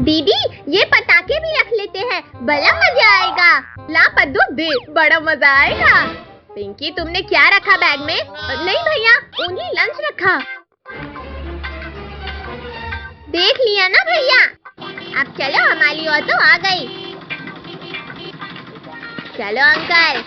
दीदी ये पटाखे भी रख लेते हैं, बड़ा मजा आएगा। ला पद्दू दे, बड़ा मजा आएगा। पिंकी तुमने क्या रखा बैग में? नहीं भैया, ओनली लंच रखा। देख लिया ना भैया। अब चलो हमारी ऑटो आ गई। चलो अंकल।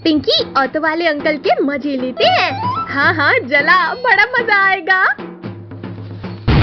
पिंकी ऑटो वाले अंकल के मजे लेते हैं। हाँ हाँ जला, बड़ा मजा आएगा।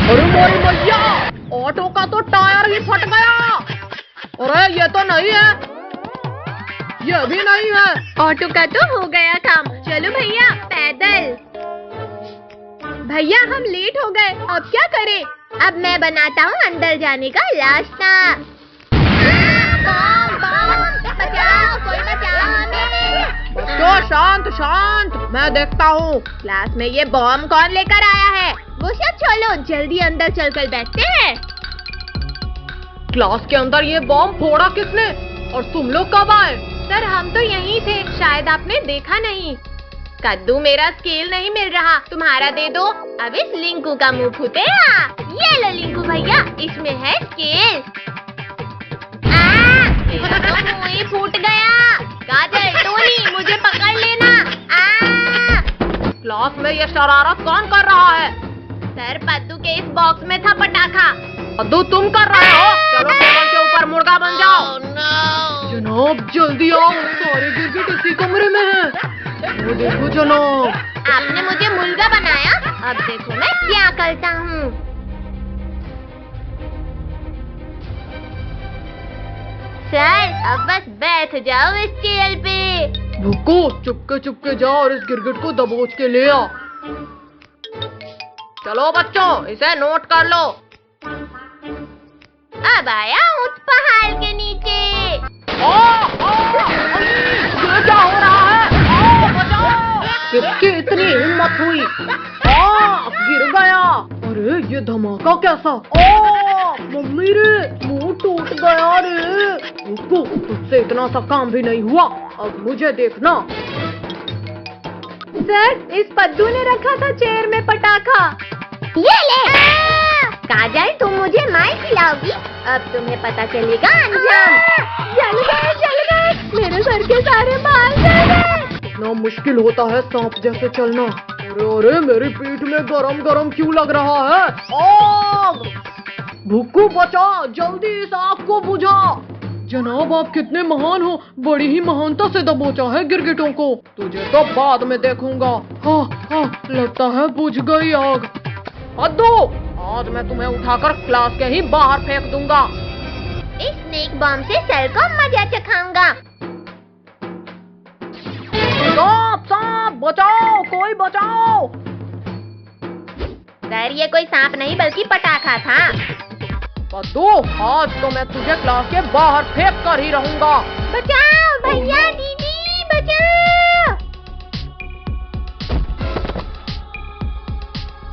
अरे मोरी भैया, ऑटो का तो टायर ही फट गया। अरे ये तो नहीं है, ये भी नहीं है। ऑटो का तो हो गया काम। चलो भैया पैदल। भैया हम लेट हो गए, अब क्या करें? अब मैं बनाता हूँ अंदर जाने का रास्ता। बचाओ, कोई बचाओ हमें। बच्चों शांत शांत, मैं देखता हूँ। क्लास में ये बॉम्ब कौन लेकर आया है? वो सब छोड़ो, जल्दी अंदर चलकर बैठते हैं। क्लास के अंदर ये बॉम्ब फोड़ा किसने? और तुम लोग कब आए? सर हम तो यहीं थे, शायद आपने देखा नहीं। कद्दू मेरा स्केल नहीं मिल रहा, तुम्हारा दे दो। अब इस लिंकू का मुंह फूटेगा। ये लो लिंकू भैया, इसमें है स्केल। मेरा तो मुंह ही फूट गया। काजल, टोनी, मुझे पकड़ लेना। क्लास में ये शरारत कौन कर रहा है? सर पद्दू के इस बॉक्स में था पटाखा। पद्दू तुम कर रहे हो? चलो टेबल के ऊपर मुर्गा बन जाओ। जनाब जल्दी आओ, सारे गिरगिट इसी कमरे में हैं। वो देखो जनाब। आपने मुझे मुर्गा बनाया, अब देखो मैं क्या करता हूँ। सर अब बस बैठ जाओ इस चेयर पे। भुक्को चुपके चुपके जाओ और इस गिरगिट को दबोच के ले आ। चलो बच्चों, इसे नोट कर लो। अब आया उस पहाड़ के नीचे। ये क्या हो रहा है? बचाओ! किसकी इतनी हिम्मत हुई? गिर गया। अरे ये धमाका कैसा? मम्मी रे, मुंह टूट गया रे। रुको, तुझसे इतना सा काम भी नहीं हुआ, अब मुझे देखना। सर इस पद्दू ने रखा था चेयर में पटाखा। ये ले। काजल तुम मुझे मार खिलाओगी, अब तुम्हें पता चलेगा अंजाम। जल गए, मेरे सर के सारे बाल जल गए। इतना मुश्किल होता है सांप जैसे चलना। अरे अरे मेरी पीठ में गरम गरम क्यों लग रहा है? आग! भुक्कू बचा, जल्दी इस आग को बुझा। जनाब आप कितने महान हो, बड़ी ही महानता से दबोचा है गिरगिटों को। तुझे तो बाद में देखूंगा। हाँ हाँ, लगता है बुझ गई आग। पद्दू, आज मैं तुम्हें उठाकर क्लास के ही बाहर फेंक दूंगा। इस स्नेक बॉम्ब से सर को मजा चखाऊंगा। सांप सांप, बचाओ, कोई बचाओ। सर ये कोई सांप नहीं बल्कि पटाखा था। पद्दू, आज तो मैं तुझे क्लास के बाहर फेंक कर ही रहूंगा। बचाओ भैया, दीदी बचाओ।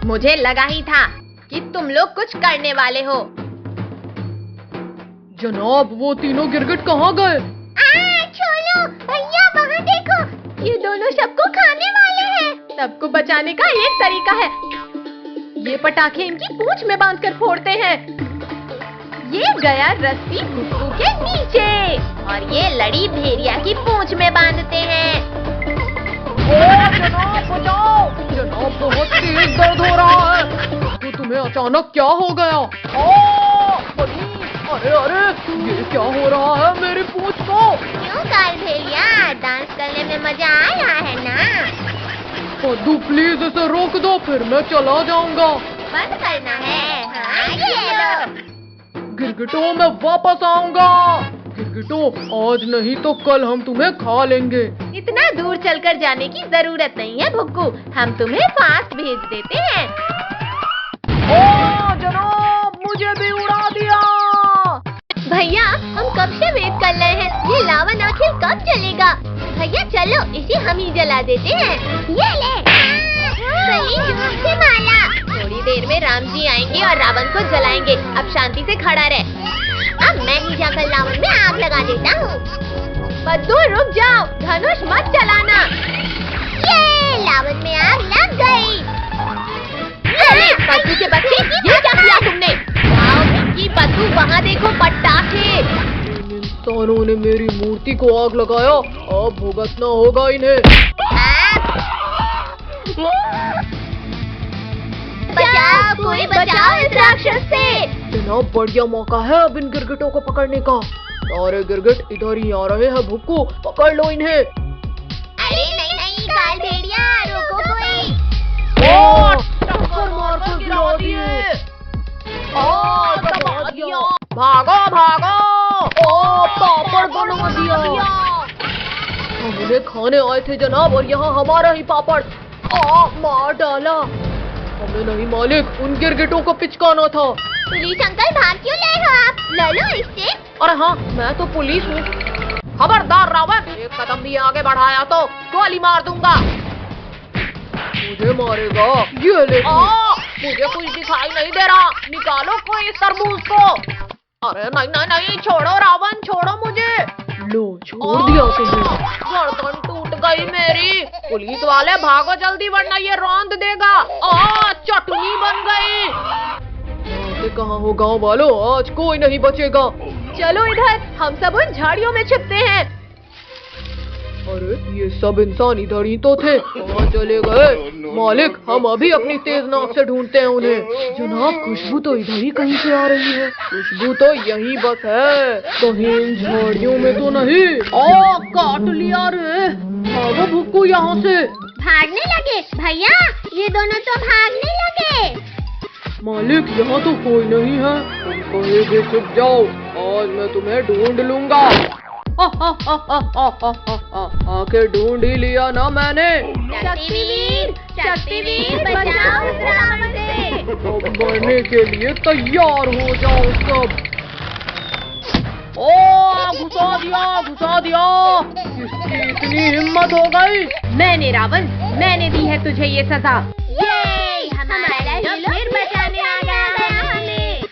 मुझे लगा ही था कि तुम लोग कुछ करने वाले हो। जनाब वो तीनों गिरगिट कहाँ गए? छोड़ो भैया, वहाँ देखो, ये दोनों सबको खाने वाले हैं। सबको बचाने का एक तरीका है, ये पटाखे इनकी पूंछ में बांधकर फोड़ते हैं। ये गया रस्सी भुक्कू के नीचे और ये लड़ी भेड़िया की पूंछ में बांधते हैं। जनाब बचाओ, जनाब बहुत तेज दर्द हो रहा है। तो तुम्हें अचानक क्या हो गया? अरे अरे ये क्या हो रहा है मेरी पूंछ को? क्यों काल भेड़िया, डांस करने में मजा आ रहा है ना? पद्दू प्लीज इसे रोक दो, फिर मैं चला जाऊंगा। बंद करना है। हाँ ये लो। गिरगिटों मैं वापस आऊंगा। गिरगिटों आज नहीं तो कल हम तुम्हें खा लेंगे। इतना दूर चलकर जाने की जरूरत नहीं है भुक्कू, हम तुम्हें फास्ट भेज देते हैं। जनाब मुझे भी उड़ा दिया। भैया हम कब से वेट कर रहे हैं, ये लावन आखिर कब चलेगा? भैया चलो इसे हम ही जला देते हैं। ये ले। सही जोर से माला। थोड़ी देर में राम जी आएंगे और रावण को जलाएंगे, अब शांति से खड़ा रहे। अब मैं ही जाकर रावण में आग लगा देता हूँ। पद्दू रुक जाओ, धनुष मत चलाना। ये रावण में आग लग गई। पद्दू के बच्चे, ये क्या किया तुमने? आओ पिंकी, पद्दू यहाँ देखो पटाखे। इन इंसानों ने मेरी मूर्ति को आग लगाया, अब भुगतना होगा इन्हें। बचाओ, कोई बचाओ इस राक्षस से। जनाब बढ़िया मौका है अब इन गिरगिटों को पकड़ने का। सारे गिरगिट इधर ही आ रहे हैं, भुक्कू पकड़ लो इन्हें। अरे नहीं नहीं काल भेड़िया, रोको कोई। टक्कर मार कर गिरा दिए। दबा दिया। भागो भागो। पापड़ बना दिया। हम उन्हें खाने आए थे जनाब, और यहाँ हमारा ही पापड़ मार डाला। हमें नहीं मालिक, उन गिरगिटों को पिचकाना था। पुलिस अंकल भाग क्यों ले हो आप? ले लो इससे। अरे हाँ, मैं तो पुलिस हूँ। खबरदार रावण, एक कदम भी आगे बढ़ाया तो गोली मार दूंगा। मुझे मारेगा? ये ले। मुझे कुछ दिखाई नहीं दे रहा, निकालो कोई इस तरबूज को। अरे नहीं नहीं नहीं, छोड़ो रावण, छोड़ो मुझे। लो छोड़ दिया तुम्हें। गर्दन टूट गई मेरी। पुलिस वाले भागो जल्दी, वरना ये रौंद देगा। चटनी बन गई। यहाँ से कहाँ हो गाँव वालों, आज कोई नहीं बचेगा। चलो इधर, हम सब उन झाड़ियों में छिपते हैं। अरे ये सब इंसान इधर ही तो थे, कहाँ चले गए? मालिक, हम अभी अपनी तेज नाक से ढूंढते हैं उन्हें। जनाब खुशबू तो इधर ही कहीं से आ रही है। खुशबू तो यहीं बस है, कहीं इन झाड़ियों में तो नहीं। काट लिया रे। भागो भुक्कू यहाँ से। भागने लगे भैया, ये दोनों तो भागने लगे। मालिक यहाँ तो कोई नहीं है, तुम कहीं भी छुप जाओ, आज मैं तुम्हें ढूंढ लूंगा। आके ढूंढ ही लिया ना मैंने। शक्तिवीर, शक्तिवीर बचाओ उस रावण से। अब मरने के लिए तैयार हो जाओ सब। घुसा दिया, घुसा दिया। किसकी इतनी हिम्मत हो गई? मैंने रावण, मैंने दी है तुझे ये सजा। ये हमारा हीरो फिर बचाने आ गया हमें।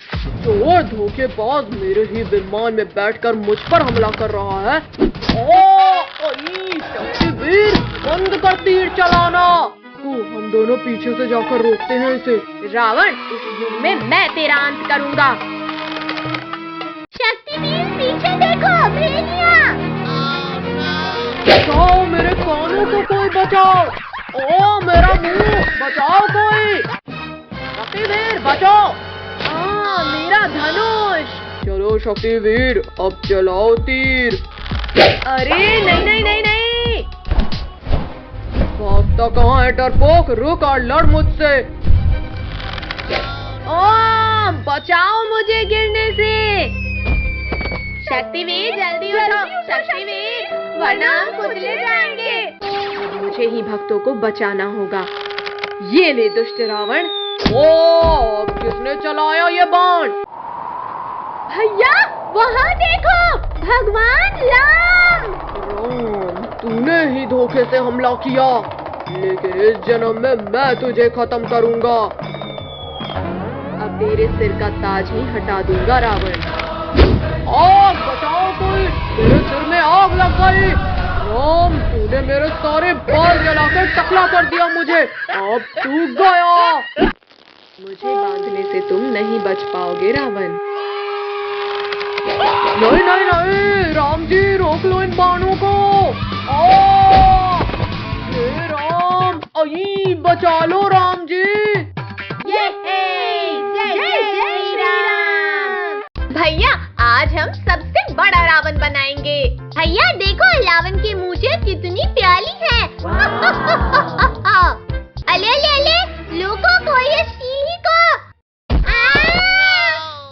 चोर धोखेबाज मेरे ही विमान में बैठकर मुझ पर हमला कर रहा है। शक्तिवीर, बंद कर तीर चलाना। हम दोनों पीछे से जाकर रोकते हैं इसे। रावण, इस युग में मैं तेरा अंत करूंगा। शक्तिवीर पीछे देखो, भेड़िया। बचाओ मेरे कानों को, कोई बचाओ। मेरा मुंह, बचाओ कोई। शक्तिवीर बचाओ। मेरा धनुष। चलो शक्तिवीर, अब चलाओ तीर। अरे नहीं नहीं नहीं नहीं। भागता कहाँ है डरपोक, रुक और लड़ मुझसे। बचाओ मुझे गिरने से। शक्तिवीर जल्दी उठो, शक्तिवीर, वरना हम कुचले जाएंगे। मुझे ही भक्तों को बचाना होगा। ये ले दुष्ट रावण। अब किसने चलाया ये बाण? भैया वहाँ देखो, भगवान राम। राम, तूने ही धोखे से हमला किया, लेकिन इस जन्म में मैं तुझे खत्म करूंगा। अब तेरे सिर का ताज ही हटा दूंगा रावण। आग बचाओ कोई, मेरे सिर में आग लग गई। राम, तूने मेरे सारे बाल जलाकर टकला कर दिया मुझे, अब तू गया। मुझे बांधने से तुम नहीं बच पाओगे रावण। नहीं नहीं नहीं, राम जी रोक लो इन बाणों को। हे राम, बचा लो राम जी। जय श्री राम। भैया आज हम सबसे बड़ा रावण बनाएंगे। भैया देखो, रावण की मूछें कितनी प्यारी है। अले अले अले, लोगों को ये सिंह को।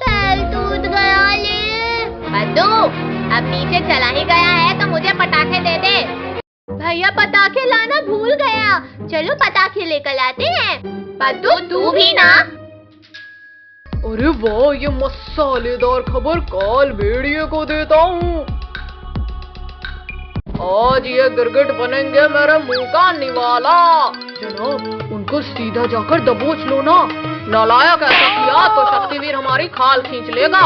पैर टूट गया ले। बद्दू, अब पीछे चला ही गया है तो मुझे पटाखे दे दे। भैया पटाखे लाना भूल गया, चलो पटाखे लेकर आते हैं। बद्दू तू भी ना। अरे वाह, ये मसालेदार खबर काल भेड़िए को देता हूँ। आज ये गिरगिट बनेंगे मेरे मुंह का निवाला। जनाब, उनको सीधा जाकर दबोच लो ना। नालायक ऐसा किया तो शक्तिवीर हमारी खाल खींच लेगा।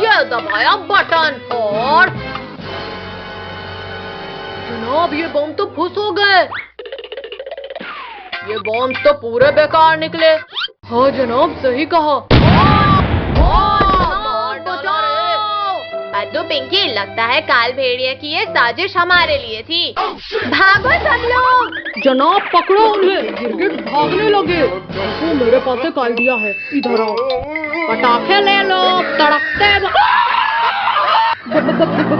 ये दबाया बटन और जनाब ये बम तो फुस हो गए। ये बॉम्ब तो पूरे बेकार निकले। हाँ जनाब, सही कहा। पिंकी, लगता है काल भेड़िया की ये साजिश हमारे लिए थी। भागो सब लोग। जनाब पकड़ो उन्हें, गिरगिट भागने लगे। वो मेरे पास से काल दिया है, इधर आओ। पटाखे ले लो, तड़कते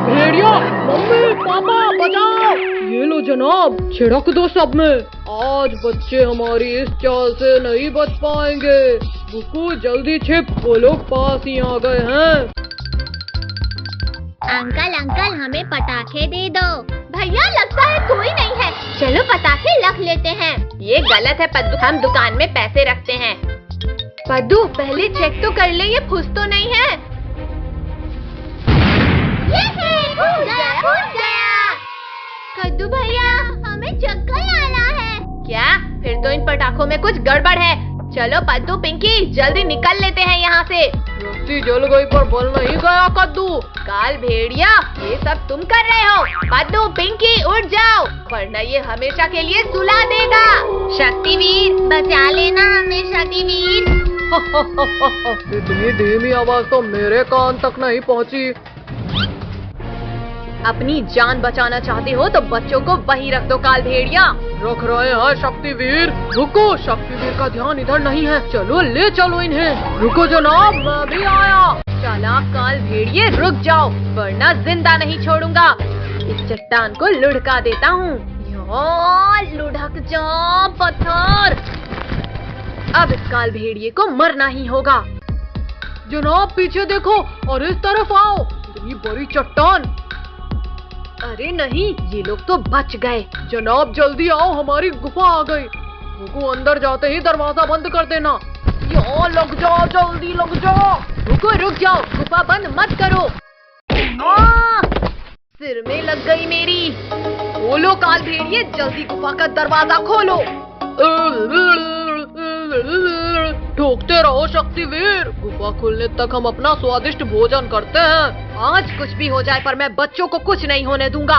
भेड़िया, मम्मी पापा बचाओ। ये लो जनाब, छिड़क दो सब में। आज बच्चे हमारी इस चाल से नहीं बच पाएंगे। बुकू जल्दी छिप, वो लोग पास ही आ गए हैं। अंकल अंकल हमें पटाखे दे दो। भैया लगता है कोई नहीं है। चलो पटाखे रख लेते हैं। ये गलत है पद्दू, हम दुकान में पैसे रखते हैं। पद्दू पहले चेक तो कर ले, ये फुस तो नहीं है। फूट गया। कद्दू भैया हमें चक्कर आ रहा है। क्या? फिर तो इन पटाखों में कुछ गड़बड़ है। चलो पद्दू पिंकी जल्दी निकल लेते हैं यहाँ से। रस्सी जल गई पर बल नहीं गया कद्दू। काल भेड़िया, ये सब तुम कर रहे हो। पद्दू पिंकी उठ जाओ, वरना ये हमेशा के लिए सुला देगा। शक्तिवीर बचा लेना हमें शक्तिवीर। इतनी धीमी आवाज तो मेरे कान तक नहीं पहुँची। अपनी जान बचाना चाहते हो तो बच्चों को वहीं रख दो काल भेड़िया। रख रहे हैं शक्तिवीर। रुको, शक्तिवीर का ध्यान इधर नहीं है। चलो ले चलो इन्हें। रुको जनाब, मैं भी आया। चालाक काल भेड़िए रुक जाओ, वरना जिंदा नहीं छोड़ूंगा। इस चट्टान को लुढ़का देता हूँ। लुढ़क जा पत्थर। अब इस काल भेड़िए को मरना ही होगा। जनाब पीछे देखो और इस तरफ आओ। इतनी बड़ी चट्टान। अरे नहीं, ये लोग तो बच गए। जनाब जल्दी आओ, हमारी गुफा आ गई। रुको, अंदर जाते ही दरवाजा बंद कर देना। यहाँ लग जाओ, जल्दी लग जाओ। रुक जाओ, गुफा बंद मत करो। सिर में लग गई मेरी। खोलो काल भेड़िए, जल्दी गुफा का दरवाजा खोलो। ठोकते रहो शक्तिवीर। गुफा खुलने तक हम अपना स्वादिष्ट भोजन करते हैं। आज कुछ भी हो जाए पर मैं बच्चों को कुछ नहीं होने दूंगा।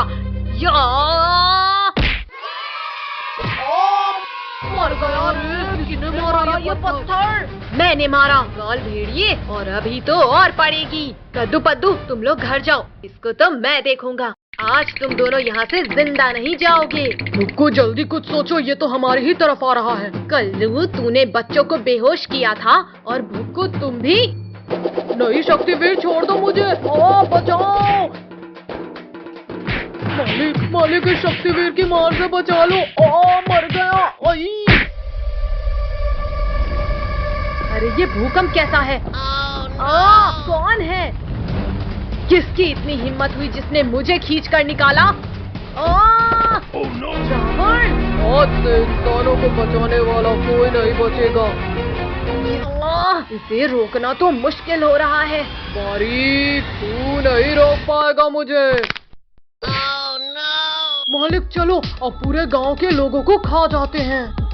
मर गया रे, किसने मारा ये पत्थर? मैंने मारा काल भेड़िए, और अभी तो और पड़ेगी। कद्दू पद्दू तुम लोग घर जाओ, इसको तो मैं देखूंगा। आज तुम दोनों यहाँ से जिंदा नहीं जाओगे। रुको, जल्दी कुछ सोचो, ये तो हमारी ही तरफ आ रहा है। कल्लू तूने बच्चों को बेहोश किया था, और भुक्कू तुम भी। नहीं शक्तिवीर, छोड़ दो मुझे। बचाओ। मालिक इस शक्तिवीर की मार से बचा लो। मर गया। अरे ये भूकंप कैसा है? कौन है? किसकी इतनी हिम्मत हुई जिसने मुझे खींच कर निकाला? रावण! आज से इंसानों को बचाने वाला कोई नहीं बचेगा। इसे रोकना तो मुश्किल हो रहा है। बारीक, तू नहीं रोक पाएगा मुझे। मालिक चलो, अब पूरे गांव के लोगों को खा जाते हैं।